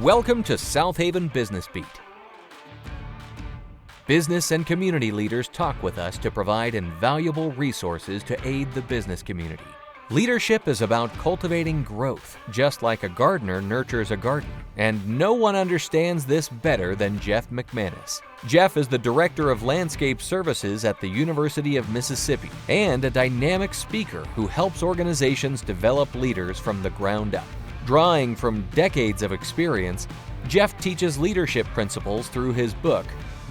Welcome to Southaven Business Beat. Business and community leaders talk with us to provide invaluable resources to aid the business community. Leadership is about cultivating growth, just like a gardener nurtures a garden. And no one understands this better than Jeff McManus. Jeff is the Director of Landscape Services at the University of Mississippi and a dynamic speaker who helps organizations develop leaders from the ground up. Drawing from decades of experience, Jeff teaches leadership principles through his book,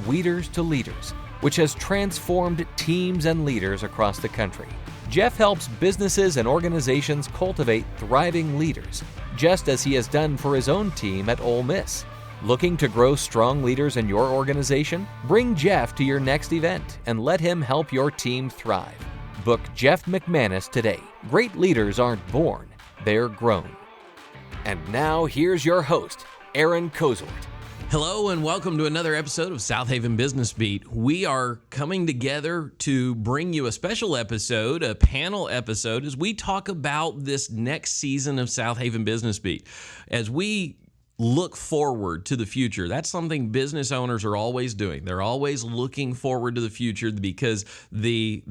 Weeders to Leaders, which has transformed teams and leaders across the country. Jeff helps businesses and organizations cultivate thriving leaders, just as he has done for his own team at Ole Miss. Looking to grow strong leaders in your organization? Bring Jeff to your next event and let him help your team thrive. Book Jeff McManus today. Great leaders aren't born, they're grown. And now here's your host, Aaron Cozort. Hello and welcome to another episode of Southaven Business Beat. We are coming together to bring you a special episode, a panel episode, as we talk about this next season of Southaven Business Beat. As we look forward to the future, that's something business owners are always doing. They're always looking forward to the future because the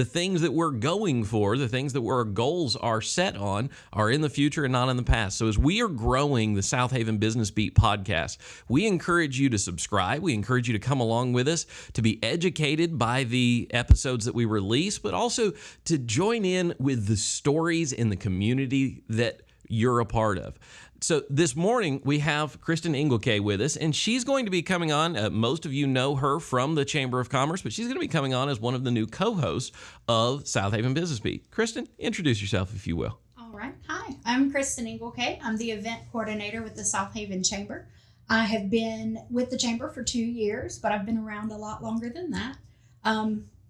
things that we're going for, the things that our goals are set on, are in the future and not in the past. So as we are growing the Southaven Business Beat podcast, we encourage you to subscribe. We encourage you to come along with us, to be educated by the episodes that we release, but also to join in with the stories in the community that you're a part of. So this morning, we have Cristan Engelke with us, and she's going to be coming on. Most of you know her from the Chamber of Commerce, but she's going to be coming on as one of the new co-hosts of Southaven Business Beat. Cristan, introduce yourself, if you will. All right. Hi, I'm Cristan Engelke. I'm the event coordinator with the Southaven Chamber. I have been with the Chamber for 2 years, but I've been around a lot longer than that.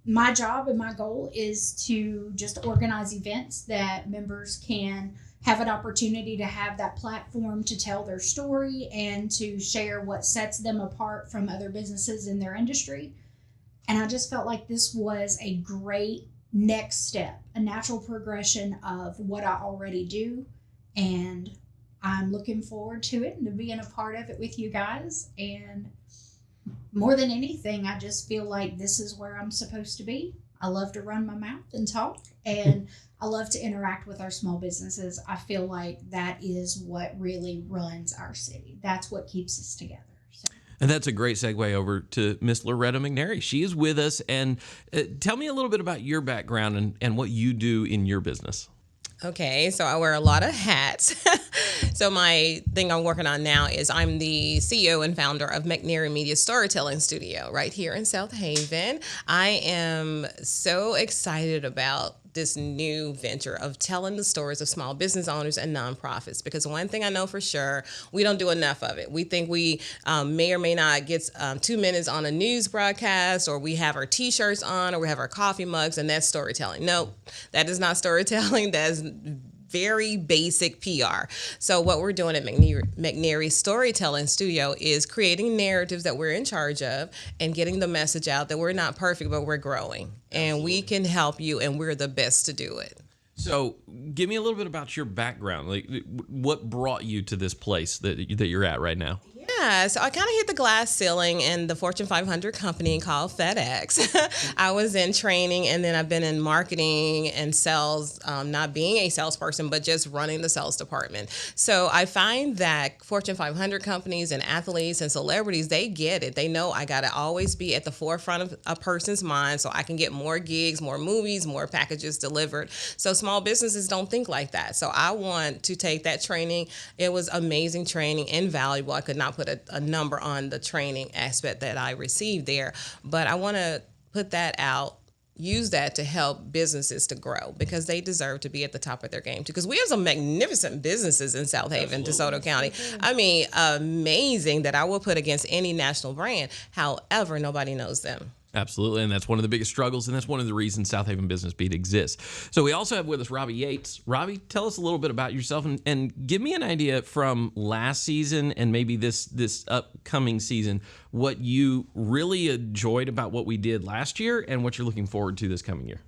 My job and my goal is to just organize events that members can have an opportunity to have that platform to tell their story and to share what sets them apart from other businesses in their industry. And I just felt like this was a great next step, a natural progression of what I already do. And I'm looking forward to it and to being a part of it with you guys. And more than anything, I just feel like this is where I'm supposed to be. I love to run my mouth and talk, and I love to interact with our small businesses. I feel like that is what really runs our city. That's what keeps us together. So. And that's a great segue over to Miss Loretta McNary. She is with us, and tell me a little bit about your background and what you do in your business. Okay, so I wear a lot of hats. So my thing I'm working on now is I'm the CEO and founder of McNary Media Storytelling Studio right here in Southaven. I am so excited about this new venture of telling the stories of small business owners and nonprofits, because one thing I know for sure, we don't do enough of it. We think we may or may not get 2 minutes on a news broadcast, or we have our t-shirts on, or we have our coffee mugs, and that's storytelling. No, that is not storytelling. That's very basic PR. So what we're doing at McNary Storytelling Studio is creating narratives that we're in charge of and getting the message out that we're not perfect, but we're growing. Absolutely. And we can help you, and we're the best to do it. So give me a little bit about your background. Like, what brought you to this place that you're at right now? Yeah, so I kind of hit the glass ceiling in the Fortune 500 company called FedEx. I was in training, and then I've been in marketing and sales, not being a salesperson, but just running the sales department. So I find that Fortune 500 companies and athletes and celebrities, they get it. They know I got to always be at the forefront of a person's mind so I can get more gigs, more movies, more packages delivered. So small businesses don't think like that. So I want to take that training. It was amazing training, invaluable. I could not put a number on the training aspect that I received there, but I want to put that out, use that to help businesses to grow, because they deserve to be at the top of their game too. Because we have some magnificent businesses in Southaven, DeSoto County. I mean, amazing that I will put against any national brand. However, nobody knows them. Absolutely, and that's one of the biggest struggles, and that's one of the reasons Southaven Business Beat exists. So we also have with us Robbie Yates. Robbie, tell us a little bit about yourself, and give me an idea from last season and maybe this upcoming season, what you really enjoyed about what we did last year and what you're looking forward to this coming year.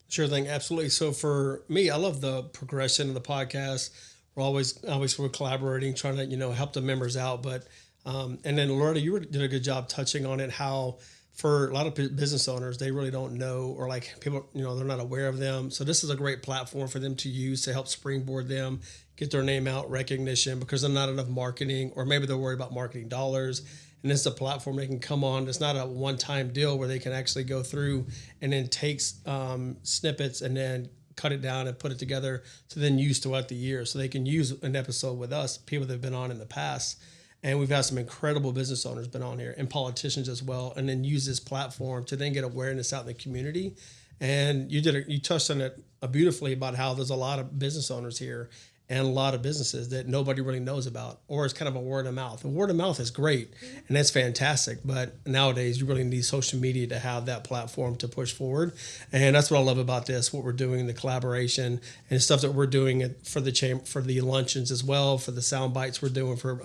Sure thing, absolutely. So for me, I love the progression of the podcast. we're collaborating, trying to, help the members out. But, and then Loretta, you did a good job touching on it, how for a lot of business owners, they really don't know, or like people, they're not aware of them. So this is a great platform for them to use to help springboard them, get their name out, recognition, because there's not enough marketing, or maybe they're worried about marketing dollars. And it's a platform they can come on. It's not a one-time deal where they can actually go through and then take snippets and then cut it down and put it together to then use throughout the year. So they can use an episode with us, people that have been on in the past. And we've had some incredible business owners been on here, and politicians as well, and then use this platform to then get awareness out in the community. And you touched on it beautifully about how there's a lot of business owners here and a lot of businesses that nobody really knows about, or it's kind of a word of mouth. And word of mouth is great, and that's fantastic. But nowadays, you really need social media to have that platform to push forward. And that's what I love about this, what we're doing, the collaboration and stuff that we're doing for the chamber, for the luncheons as well, for the sound bites we're doing, for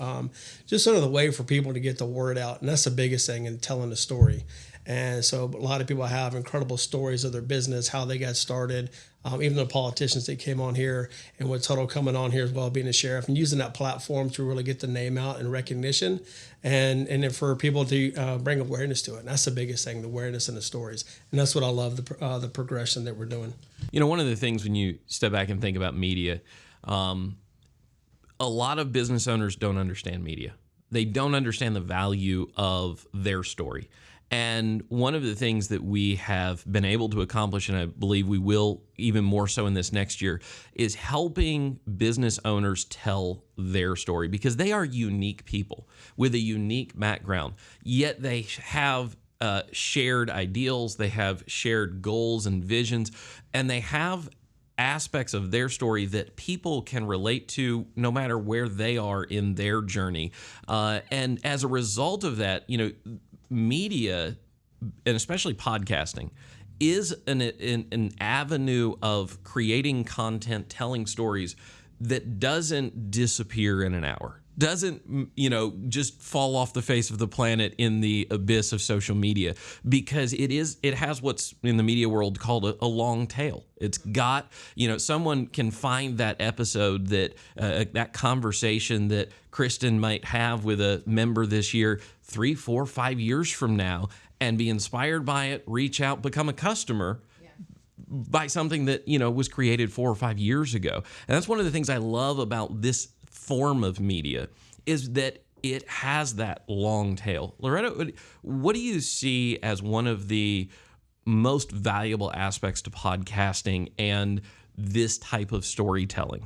just sort of the way for people to get the word out. And that's the biggest thing in telling the story. And so a lot of people have incredible stories of their business, how they got started, even the politicians that came on here, and with Toto coming on here as well, being a sheriff, and using that platform to really get the name out and recognition, and then for people to bring awareness to it. And that's the biggest thing, the awareness and the stories. And that's what I love, the progression that we're doing. One of the things when you step back and think about media, a lot of business owners don't understand media. They don't understand the value of their story. And one of the things that we have been able to accomplish, and I believe we will even more so in this next year, is helping business owners tell their story, because they are unique people with a unique background, yet they have shared ideals, they have shared goals and visions, and they have aspects of their story that people can relate to no matter where they are in their journey. And as a result of that, media, and especially podcasting, is an avenue of creating content, telling stories that doesn't disappear in an hour, doesn't just fall off the face of the planet in the abyss of social media, because it has what's in the media world called a long tail. It's got, someone can find that episode, that conversation that Cristan might have with a member this year, 3, 4, 5 years from now, and be inspired by it, reach out, become a customer by something that, was created 4 or 5 years ago. And that's one of the things I love about this form of media, is that it has that long tail. Loretta, what do you see as one of the most valuable aspects to podcasting and this type of storytelling?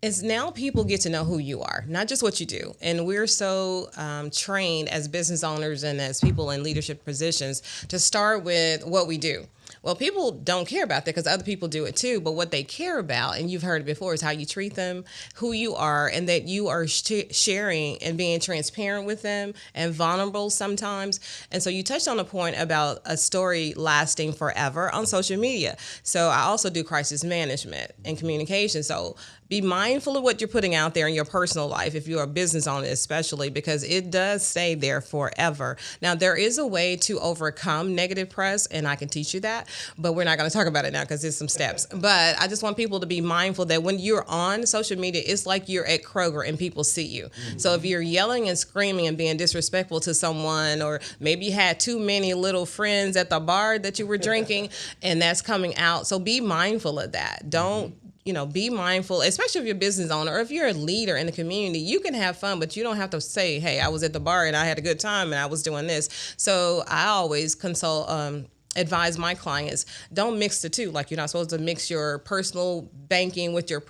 Is now people get to know who you are, not just what you do. And we're so trained as business owners and as people in leadership positions to start with what we do. Well, people don't care about that because other people do it too. But what they care about, and you've heard it before, is how you treat them, who you are, and that you are sharing and being transparent with them and vulnerable sometimes. And so you touched on a point about a story lasting forever on social media. So I also do crisis management and communication. So be mindful of what you're putting out there in your personal life, if you're a business owner especially, because it does stay there forever. Now, there is a way to overcome negative press, and I can teach you that, but we're not going to talk about it now because there's some steps. But I just want people to be mindful that when you're on social media, it's like you're at Kroger and people see you. Mm-hmm. So if you're yelling and screaming and being disrespectful to someone, or maybe you had too many little friends at the bar that you were drinking, and that's coming out. So be mindful of that. Don't be mindful, especially if you're a business owner or if you're a leader in the community. You can have fun, but you don't have to say, hey, I was at the bar and I had a good time and I was doing this. So I always advise my clients, don't mix the two. Like, you're not supposed to mix your personal banking with your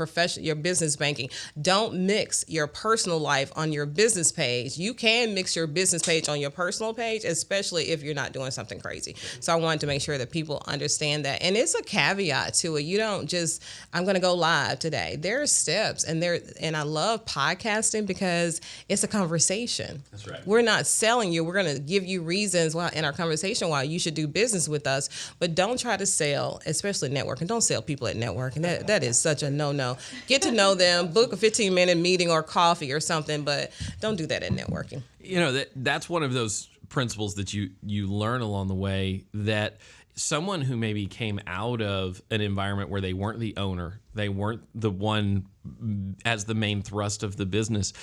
business banking. Don't mix your personal life on your business page. You can mix your business page on your personal page, especially if you're not doing something crazy. So I wanted to make sure that people understand that. And it's a caveat to it. You don't just, I'm going to go live today. There are steps, and I love podcasting because it's a conversation. That's right. We're not selling you. We're going to give you reasons in our conversation why you should do business with us, but don't try to sell, especially networking. Don't sell people at networking. That is such a no-no. Get to know them, book a 15-minute meeting or coffee or something, but don't do that at networking. That's one of those principles that you learn along the way, that someone who maybe came out of an environment where they weren't the owner, they weren't the one as the main thrust of the business,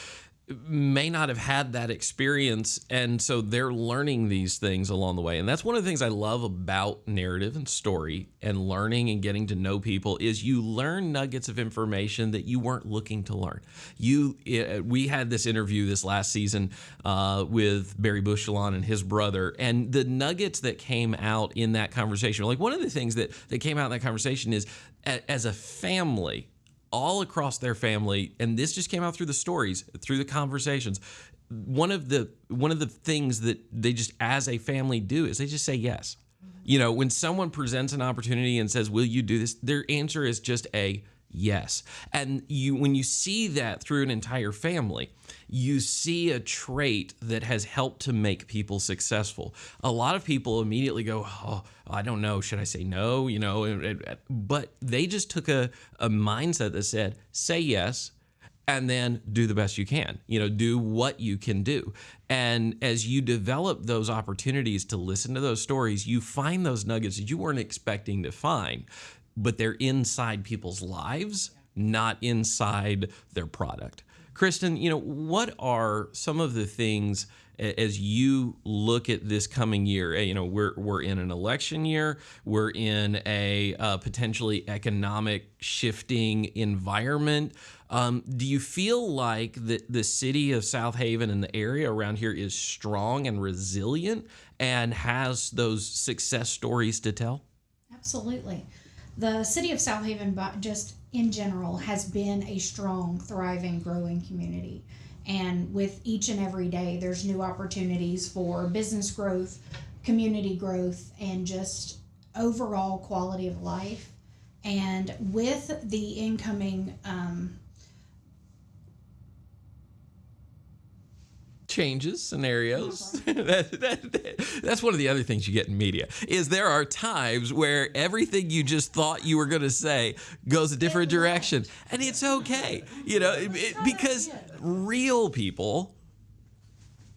may not have had that experience, and so they're learning these things along the way. And that's one of the things I love about narrative and story and learning and getting to know people is you learn nuggets of information that you weren't looking to learn. We had this interview this last season with Barry Bushelon and his brother, and the nuggets that came out in that conversation, like one of the things that came out in that conversation is as a family, all across their family, and this just came out through the stories, through the conversations. One of the things that they just as a family do is they just say yes. You know, when someone presents an opportunity and says, "Will you do this?" their answer is just a yes. And when you see that through an entire family, you see a trait that has helped to make people successful. A lot of people immediately go, "Oh, I don't know. Should I say no?" You know, but they just took a mindset that said, say yes, and then do the best you can. You know, do what you can do. And as you develop those opportunities to listen to those stories, you find those nuggets that you weren't expecting to find, but they're inside people's lives, not inside their product. Cristan, you know, what are some of the things as you look at this coming year? You know, we're in an election year. We're in a potentially economic shifting environment. Do you feel like the city of Southaven and the area around here is strong and resilient and has those success stories to tell? Absolutely. The city of Southaven, just in general, has been a strong, thriving, growing community. And with each and every day, there's new opportunities for business growth, community growth, and just overall quality of life. And with the incoming changes, scenarios. That's one of the other things you get in media, is there are times where everything you just thought you were going to say goes a different direction. And it's okay, you know, because real people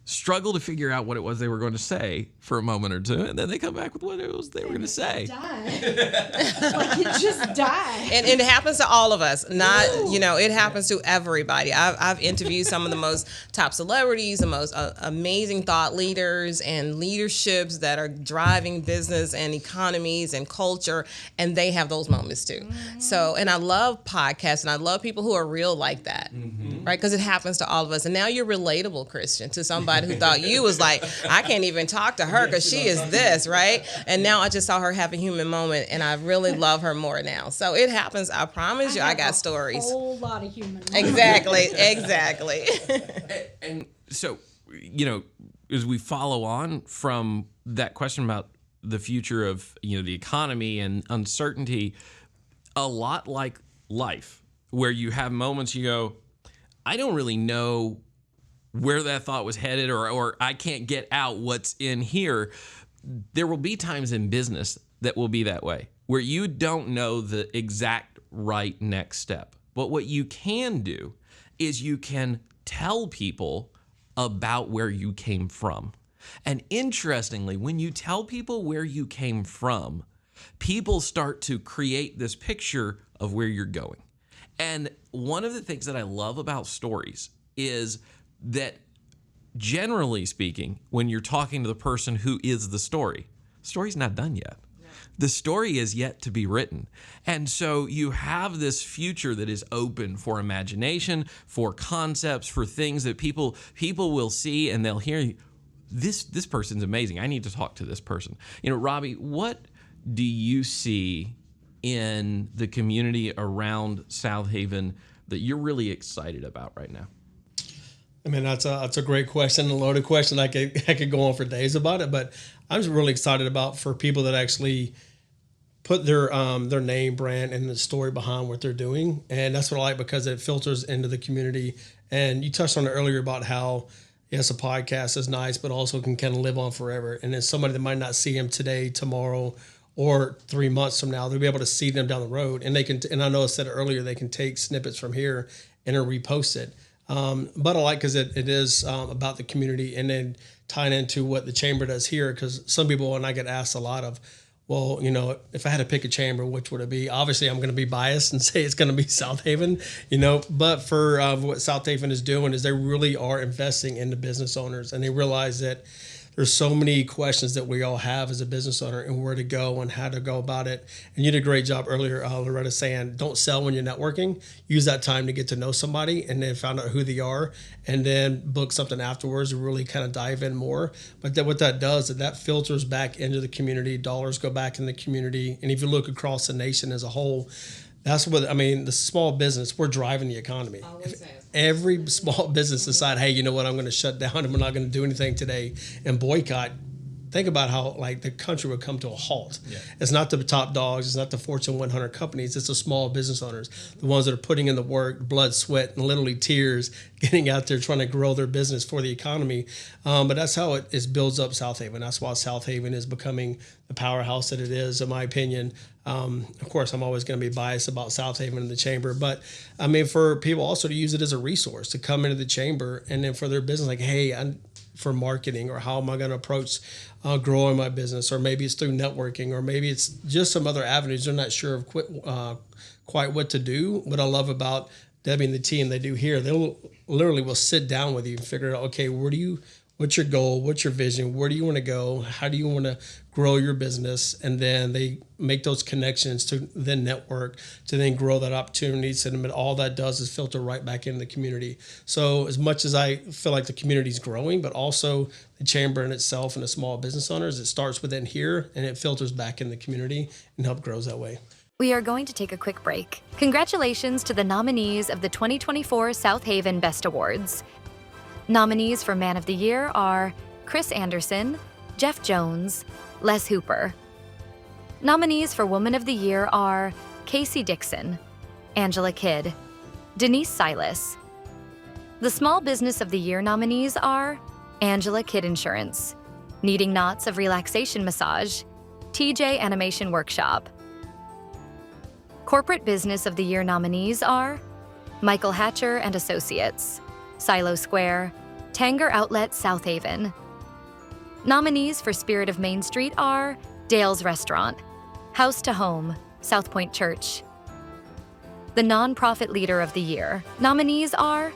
struggle to figure out what it was they were going to say for a moment or two, and then they come back with what it was they were going to say. Like it just died. And it happens to all of us. Not, you know, it happens to everybody. I've interviewed some of the most top celebrities, the most amazing thought leaders and leaderships that are driving business and economies and culture, and they have those moments too. So, and I love podcasts, and I love people who are real like that, right? Because it happens to all of us. And now you're relatable, Cristan, to somebody who thought you was like, I can't even talk to her because she is this, right? And now I just saw her have a human moment, and I really love her more now. So it happens. I promise you, I got stories. A whole lot of human moments. Exactly. And so, you know, as we follow on from that question about the future of, you know, the economy and uncertainty, a lot like life, where you have moments you go, I don't really know where that thought was headed, or I can't get out what's in here. There will be times in business that will be that way, where you don't know the exact right next step. But what you can do is you can tell people about where you came from. And interestingly, when you tell people where you came from, people start to create this picture of where you're going. And one of the things that I love about stories is that, generally speaking, when you're talking to the person who is the story's not done yet. The story is yet to be written. And so you have this future that is open for imagination, for concepts, for things that people will see, and they'll hear, this person's amazing. I need to talk to this person. You know, Robbie, what do you see in the community around Southaven that you're really excited about right now? I mean, that's a great question, a loaded question. I could go on for days about it, but I'm just really excited about for people that actually put their name, brand, and the story behind what they're doing, and that's what I like because it filters into the community. And you touched on it earlier about how, yes, a podcast is nice, but also can kind of live on forever. And then somebody that might not see him today, tomorrow, or 3 months from now, they'll be able to see them down the road, and they can. And I know I said it earlier, they can take snippets from here and then repost it. But I like because it is about the community, and then tying into what the chamber does here, because some people, and I get asked a lot of, well, if I had to pick a chamber, which would it be? Obviously, I'm going to be biased and say it's going to be Southaven, but for what Southaven is doing is they really are investing in the business owners, and they realize that there's so many questions that we all have as a business owner and where to go and how to go about it. And you did a great job earlier, Loretta, saying don't sell when you're networking. Use that time to get to know somebody and then find out who they are and then book something afterwards to really kind of dive in more. But what that does is that filters back into the community. Dollars go back in the community. And if you look across the nation as a whole, that's what, the small business, we're driving the economy. If every small business decide, hey, you know what, I'm going to shut down and we're not going to do anything today and boycott, think about how the country would come to a halt. Yeah. It's not the top dogs, it's not the Fortune 100 companies, it's the small business owners, the ones that are putting in the work, blood, sweat, and literally tears, getting out there trying to grow their business for the economy. But that's how it builds up Southaven. That's why Southaven is becoming the powerhouse that it is, in my opinion. Of course, I'm always going to be biased about Southaven and the chamber, but for people also to use it as a resource to come into the chamber and then for their business, hey, for marketing, or how am I going to approach growing my business, or maybe it's through networking, or maybe it's just some other avenues. They're not sure of quite what to do. What I love about Debbie and the team they do here, they will sit down with you and figure out, okay, what's your goal? What's your vision? Where do you want to go? How do you want to grow your business? And then they make those connections to then network, to then grow that opportunity. And all that does is filter right back into the community. So as much as I feel like the community is growing, but also the chamber in itself and the small business owners, it starts within here and it filters back in the community and help grows that way. We are going to take a quick break. Congratulations to the nominees of the 2024 Southaven Best Awards. Nominees for Man of the Year are Chris Anderson, Jeff Jones, Les Hooper. Nominees for Woman of the Year are Casey Dixon, Angela Kidd, Denise Silas. The Small Business of the Year nominees are Angela Kidd Insurance, Kneading Knots of Relaxation Massage, TJ Animation Workshop. Corporate Business of the Year nominees are Michael Hatcher and Associates, Silo Square, Tanger Outlet Southaven. Nominees for Spirit of Main Street are Dale's Restaurant, House to Home, South Point Church. The Nonprofit Leader of the Year nominees are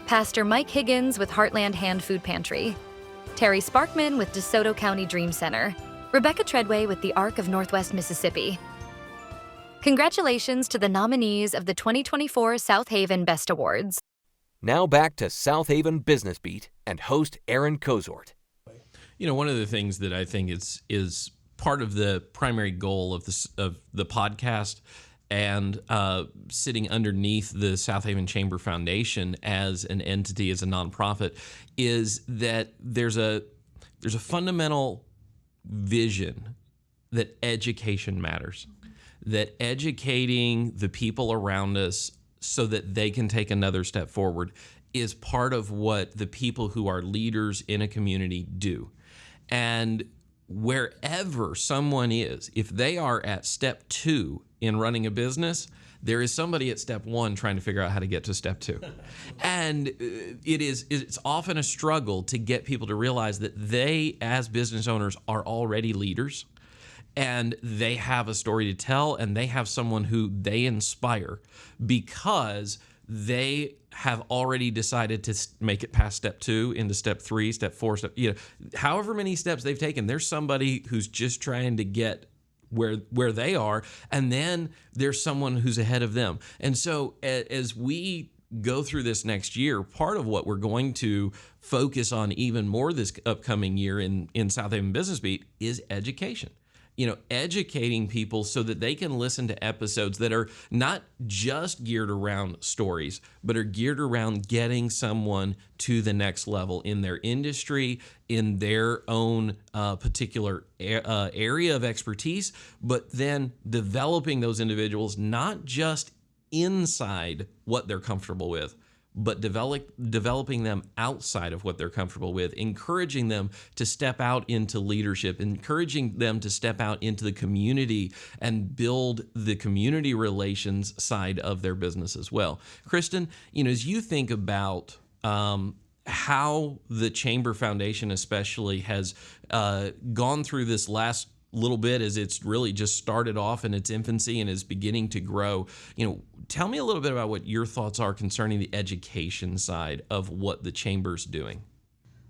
Pastor Mike Higgins with Heartland Hand Food Pantry, Terry Sparkman with DeSoto County Dream Center, Rebecca Treadway with the Arc of Northwest Mississippi. Congratulations to the nominees of the 2024 Southaven Best Awards. Now back to Southaven Business Beat and host Aaron Cozort. One of the things that I think is part of the primary goal of the podcast and sitting underneath the Southaven Chamber Foundation as an entity, as a nonprofit, is that there's a fundamental vision that education matters, that educating the people around us so that they can take another step forward is part of what the people who are leaders in a community do. And wherever someone is, if they are at step 2 in running a business, there is somebody at step 1 trying to figure out how to get to step 2. And it's often a struggle to get people to realize that they, as business owners, are already leaders. And they have a story to tell, and they have someone who they inspire because they have already decided to make it past step 2 into step 3, step 4, however many steps they've taken. There's somebody who's just trying to get where they are, and then there's someone who's ahead of them. And so as we go through this next year, part of what we're going to focus on even more this upcoming year in Southaven Business Beat is education. Educating people so that they can listen to episodes that are not just geared around stories, but are geared around getting someone to the next level in their industry, in their own particular area of expertise, but then developing those individuals not just inside what they're comfortable with, but developing them outside of what they're comfortable with, encouraging them to step out into leadership, encouraging them to step out into the community and build the community relations side of their business as well. Cristan, as you think about how the Chamber Foundation especially has gone through this last little bit as it's really just started off in its infancy and is beginning to grow. Tell me a little bit about what your thoughts are concerning the education side of what the Chamber's doing.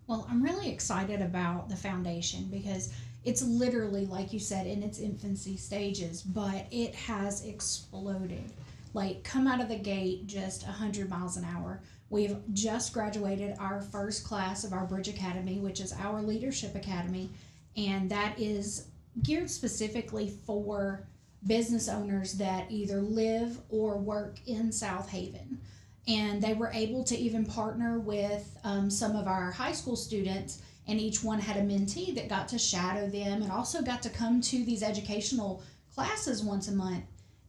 Well, I'm really excited about the foundation because it's literally, like you said, in its infancy stages, but it has exploded. Like, come out of the gate just 100 miles an hour. We've just graduated our first class of our Bridge Academy, which is our leadership academy, and that is geared specifically for business owners that either live or work in Southaven. And they were able to even partner with some of our high school students, and each one had a mentee that got to shadow them and also got to come to these educational classes once a month.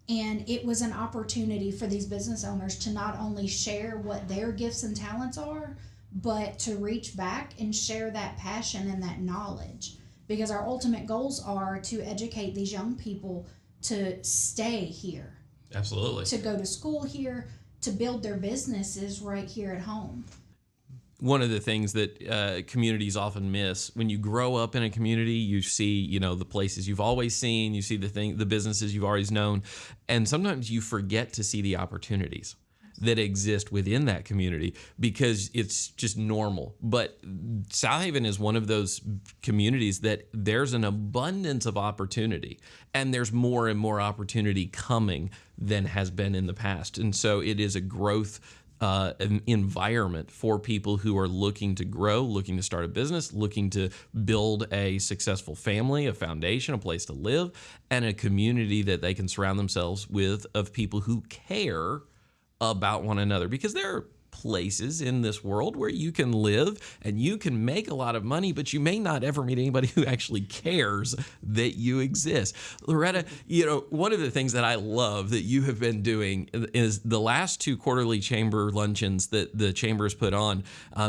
And it was an opportunity for these business owners to not only share what their gifts and talents are, but to reach back and share that passion and that knowledge. Because our ultimate goals are to educate these young people to stay here. Absolutely. To go to school here, to build their businesses right here at home. One of the things that communities often miss, when you grow up in a community, you see, the places you've always seen, you see the businesses you've always known, and sometimes you forget to see the opportunities that exist within that community because it's just normal. But Southaven is one of those communities that there's an abundance of opportunity, and there's more and more opportunity coming than has been in the past. And so it is a growth an environment for people who are looking to grow, looking to start a business, looking to build a successful family, a foundation, a place to live, and a community that they can surround themselves with of people who care about one another. Because there are places in this world where you can live and you can make a lot of money, but you may not ever meet anybody who actually cares that you exist. Loretta, one of the things that I love that you have been doing is the last 2 quarterly chamber luncheons that the chamber has put on.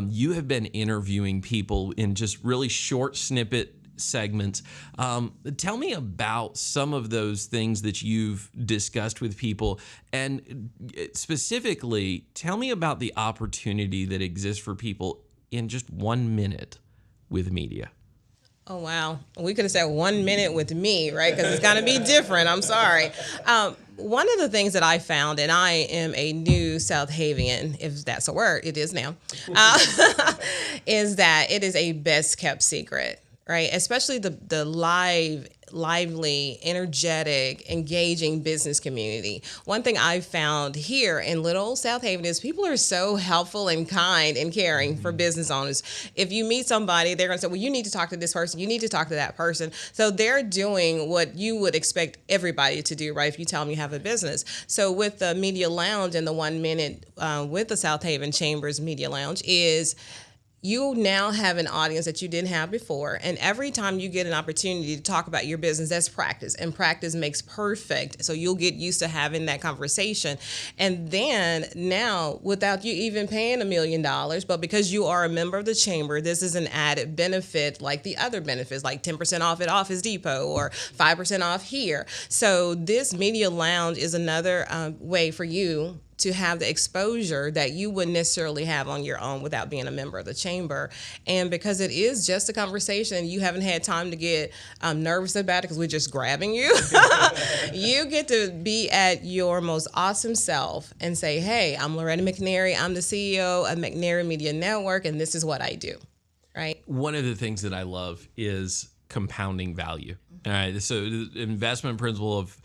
You have been interviewing people in just really short snippet segments. Tell me about some of those things that you've discussed with people, and specifically, tell me about the opportunity that exists for people in just 1 minute with media. Oh, wow. We could have said 1 minute with me, right? Because it's going to be different. I'm sorry. One of the things that I found, and I am a new Southavian, if that's a word, it is now, is that it is a best kept secret. Right, especially the lively, energetic, engaging business community. One thing I've found here in little Southaven is people are so helpful and kind and caring for business owners. If you meet somebody, they're going to say, well, you need to talk to this person, you need to talk to that person. So they're doing what you would expect everybody to do, right, if you tell them you have a business. So with the Media Lounge and the 1 minute with the Southaven Chamber's Media Lounge is you now have an audience that you didn't have before. And every time you get an opportunity to talk about your business, that's practice. And practice makes perfect. So you'll get used to having that conversation. And then now, without you even paying $1 million, but because you are a member of the chamber, this is an added benefit like the other benefits, like 10% off at Office Depot or 5% off here. So this Media Lounge is another way for you to have the exposure that you wouldn't necessarily have on your own without being a member of the chamber. And because it is just a conversation, you haven't had time to get nervous about it because we're just grabbing you. You get to be at your most awesome self and say, hey, I'm Loretta McNairy. I'm the CEO of McNairy Media Network, and this is what I do, right? One of the things that I love is compounding value. All right, so the investment principle of,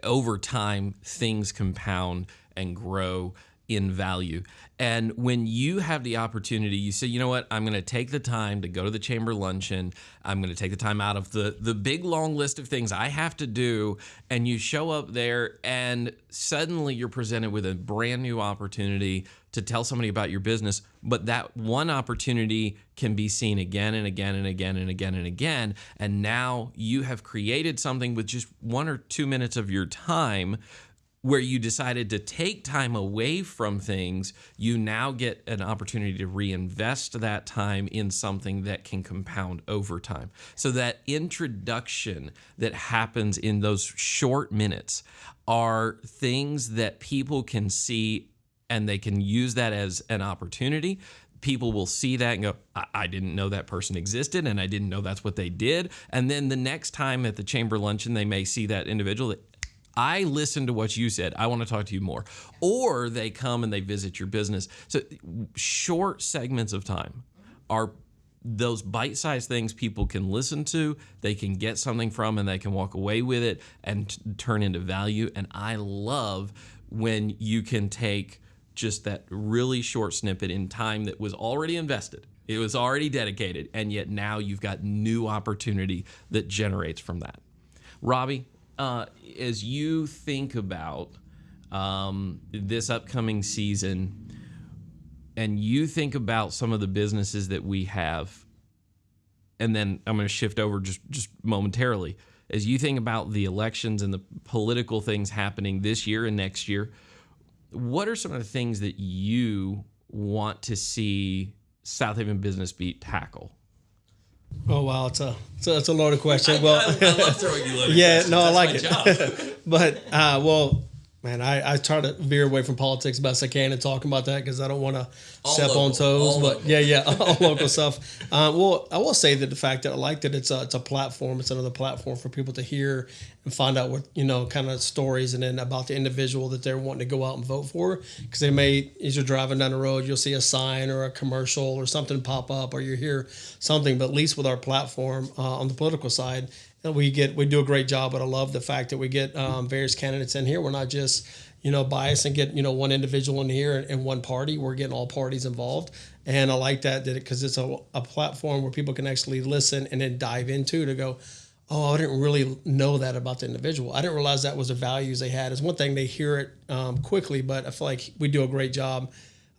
over time, things compound and grow in value. And when you have the opportunity, you say, you know what, I'm going to take the time to go to the chamber luncheon. I'm going to take the time out of the big, long list of things I have to do. And you show up there and suddenly you're presented with a brand new opportunity to tell somebody about your business. But that one opportunity can be seen again and again and again and again and again. And now you have created something with just 1 or 2 minutes of your time where you decided to take time away from things. You now get an opportunity to reinvest that time in something that can compound over time. So that introduction that happens in those short minutes are things that people can see, and they can use that as an opportunity. people will see that and go, I didn't know that person existed, and I didn't know that's what they did. And then the next time at the chamber luncheon, they may see that individual that, I listened to what you said. I want to talk to you more. Or they come and they visit your business. So short segments of time are those bite-sized things people can listen to, they can get something from, and they can walk away with it and turn into value. And I love when you can take just that really short snippet in time that was already invested. It was already dedicated, and yet now you've got new opportunity that generates from that. Robbie, as you think about this upcoming season, and you think about some of the businesses that we have, and then I'm going to shift over just momentarily. As you think about the elections and the political things happening this year and next year, what are some of the things that you want to see Southaven Business Beat tackle? Oh wow, it's a loaded question. I love throwing you loaded yeah, questions. no, I That's like my it. job. But well, man, I try to veer away from politics best I can and talk about that because I don't want to step local, on toes. all But local. yeah, all local stuff. Well, I will say that the fact that I like that it's a platform. It's another platform for people to hear and find out what kind of stories and then about the individual that they're wanting to go out and vote for. Because they may, as you're driving down the road, you'll see a sign or a commercial or something pop up, or you hear something. But at least with our platform on the political side, we do a great job. But I love the fact that we get various candidates in here. We're not just bias and get one individual in here and one party. We're getting all parties involved, and I like that because it's a platform where people can actually listen and then dive into to go, oh, I didn't really know that about the individual. I didn't realize that was the values they had. It's one thing they hear it quickly, but I feel like we do a great job.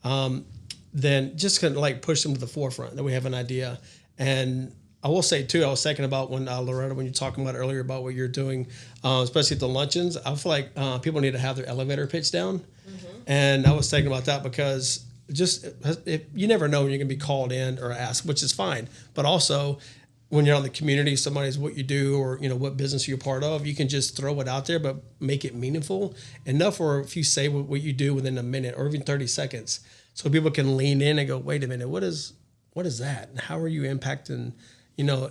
Then just kind of like push them to the forefront that we have an idea. And I will say too, I was thinking about when Loretta, when you're talking about earlier about what you're doing, especially at the luncheons, I feel like people need to have their elevator pitch down. Mm-hmm. And I was thinking about that because you never know when you're going to be called in or asked, which is fine. But also when you're on the community, somebody's what you do or, what business you're part of, you can just throw it out there, but make it meaningful enough. Or if you say what you do within a minute or even 30 seconds, so people can lean in and go, wait a minute, what is that? And how are you impacting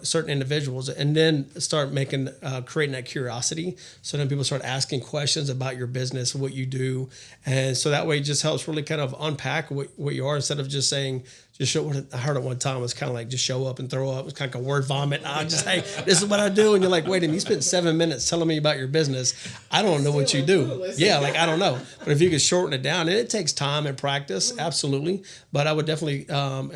certain individuals, and then start creating that curiosity. So then people start asking questions about your business, what you do. And so that way it just helps really kind of unpack what you are instead of just saying, what I heard at one time was kind of like, just show up and throw up. It's kind of like a word vomit. Hey, this is what I do. And you're like, wait a minute, you spent 7 minutes telling me about your business. I don't know what you do. Yeah. Like, I don't know. But if you could shorten it down, and it takes time and practice, absolutely. But I would definitely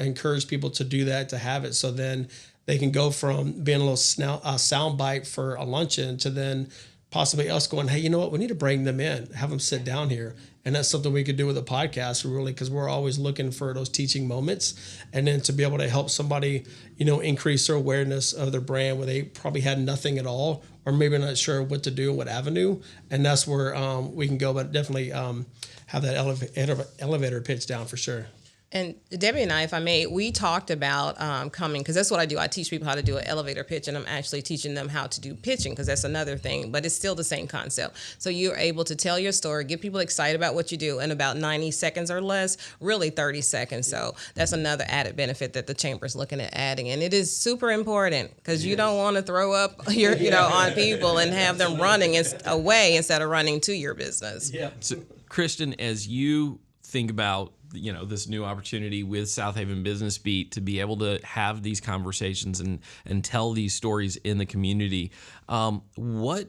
encourage people to do that, to have it. So then they can go from being a little sound bite for a luncheon to then possibly us going, hey, you know what? We need to bring them in, have them sit down here. And that's something we could do with a podcast, really, because we're always looking for those teaching moments. And then to be able to help somebody, increase their awareness of their brand where they probably had nothing at all, or maybe not sure what to do, what avenue. And that's where we can go, but definitely have that elevator pitch down for sure. And Debbie and I, if I may, we talked about coming, because that's what I do. I teach people how to do an elevator pitch, and I'm actually teaching them how to do pitching, because that's another thing, but it's still the same concept. So you're able to tell your story, get people excited about what you do in about 90 seconds or less, really 30 seconds. So that's another added benefit that the chamber is looking at adding. And it is super important, because you don't want to throw up your, on people and have them running away instead of running to your business. Yeah. So, Cristan, as you think about this new opportunity with Southaven Business Beat to be able to have these conversations and tell these stories in the community, what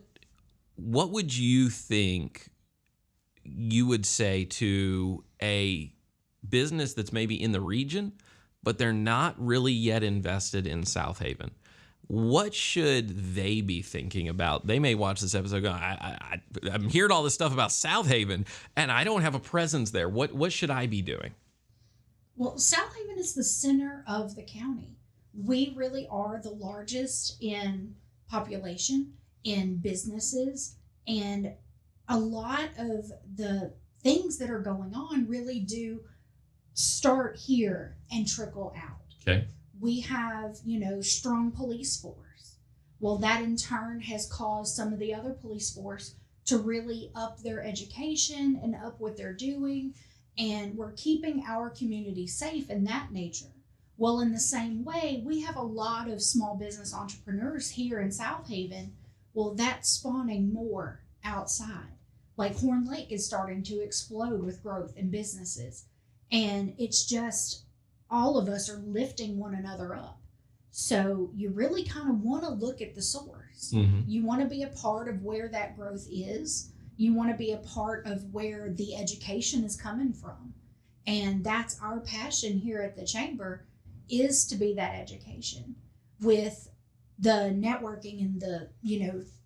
would you think you would say to a business that's maybe in the region, but they're not really yet invested in Southaven? What should they be thinking about? They may watch this episode going, I'm hearing all this stuff about Southaven, and I don't have a presence there. What should I be doing? Well, Southaven is the center of the county. We really are the largest in population, in businesses, and a lot of the things that are going on really do start here and trickle out. Okay. We have, strong police force. Well, that in turn has caused some of the other police force to really up their education and up what they're doing. and we're keeping our community safe in that nature. Well, in the same way, we have a lot of small business entrepreneurs here in Southaven. Well, that's spawning more outside. Like Horn Lake is starting to explode with growth in businesses. And it's just all of us are lifting one another up. So you really kind of want to look at the source. Mm-hmm. You want to be a part of where that growth is. You want to be a part of where the education is coming from. And that's our passion here at the Chamber, is to be that education. With the networking and the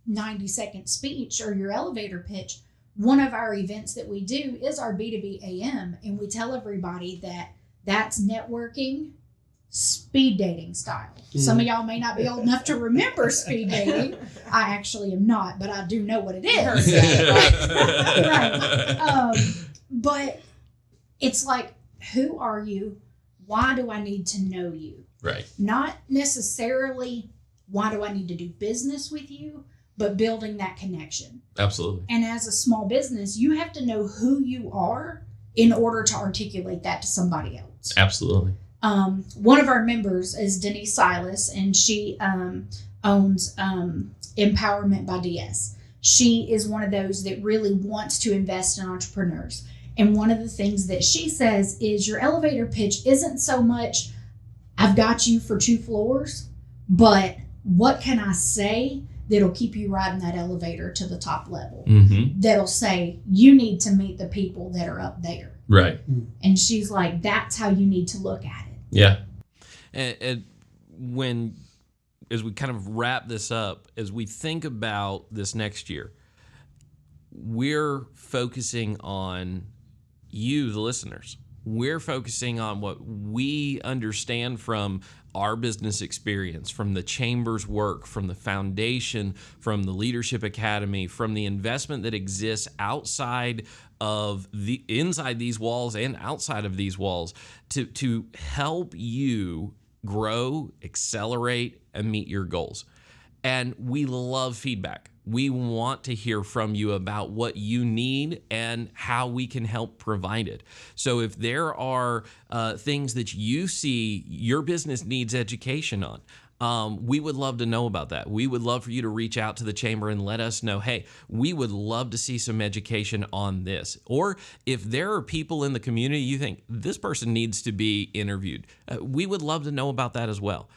90-second speech or your elevator pitch, one of our events that we do is our B2B AM, and we tell everybody that that's networking speed dating style. Some of y'all may not be old enough to remember speed dating. I actually am not, but I do know what it is. Right. But it's like, who are you? Why do I need to know you? Right. Not necessarily why do I need to do business with you, but building that connection. Absolutely. And as a small business, you have to know who you are in order to articulate that to somebody else. Absolutely. One of our members is Denise Silas, and she owns Empowerment by DS. She is one of those that really wants to invest in entrepreneurs. And one of the things that she says is your elevator pitch isn't so much, I've got you for 2 floors, but what can I say that'll keep you riding that elevator to the top level? Mm-hmm. That'll say, you need to meet the people that are up there. Right. And she's like, that's how you need to look at it. Yeah. And when, as we kind of wrap this up, as we think about this next year, we're focusing on you, the listeners. We're focusing on what we understand from our business experience, from the Chamber's work, from the foundation, from the Leadership Academy, from the investment that exists outside of inside these walls and outside of these walls to help you grow, accelerate, and meet your goals. And we love feedback. We want to hear from you about what you need and how we can help provide it. So if there are things that you see your business needs education on, we would love to know about that. We would love for you to reach out to the Chamber and let us know, hey, we would love to see some education on this. Or if there are people in the community you think this person needs to be interviewed, we would love to know about that as well.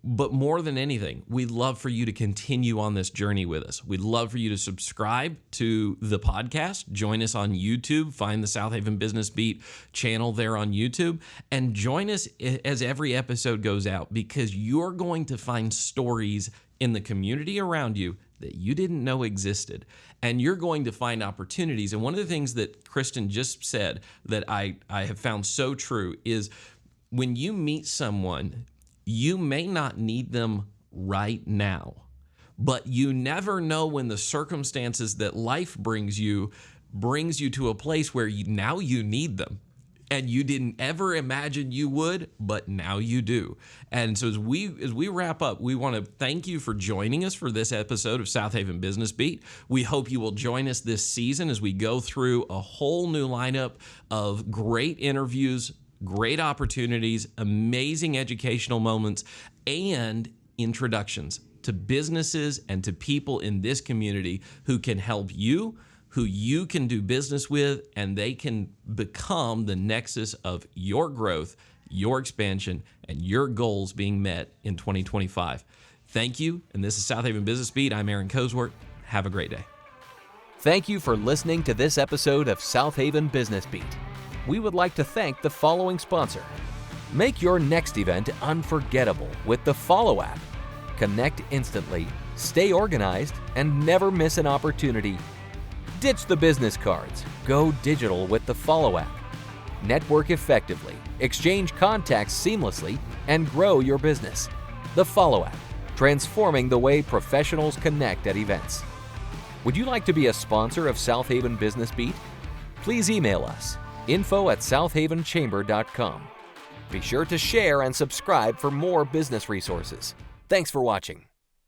But more than anything, we'd love for you to continue on this journey with us. We'd love for you to subscribe to the podcast, join us on YouTube, find the Southaven Business Beat channel there on YouTube, and join us as every episode goes out, because you're going to find stories in the community around you that you didn't know existed. And you're going to find opportunities. And one of the things that Cristan just said that I have found so true is when you meet someone, you may not need them right now, but you never know when the circumstances that life brings you to a place where now you need them. And you didn't ever imagine you would, but now you do. And so as we wrap up, we want to thank you for joining us for this episode of Southaven Business Beat. We hope you will join us this season as we go through a whole new lineup of great interviews, great opportunities, amazing educational moments, and introductions to businesses and to people in this community who can help you, who you can do business with, and they can become the nexus of your growth, your expansion, and your goals being met in 2025. Thank you, and this is Southaven Business Beat. I'm Aaron Cozort. Have a great day. Thank you for listening to this episode of Southaven Business Beat. We would like to thank the following sponsor. Make your next event unforgettable with the Follow app. Connect instantly, stay organized, and never miss an opportunity. Ditch the business cards. Go digital with the Follow app. Network effectively, exchange contacts seamlessly, and grow your business. The Follow app, transforming the way professionals connect at events. Would you like to be a sponsor of Southaven Business Beat? Please email us, info@southavenchamber.com. Be sure to share and subscribe for more business resources. Thanks for watching.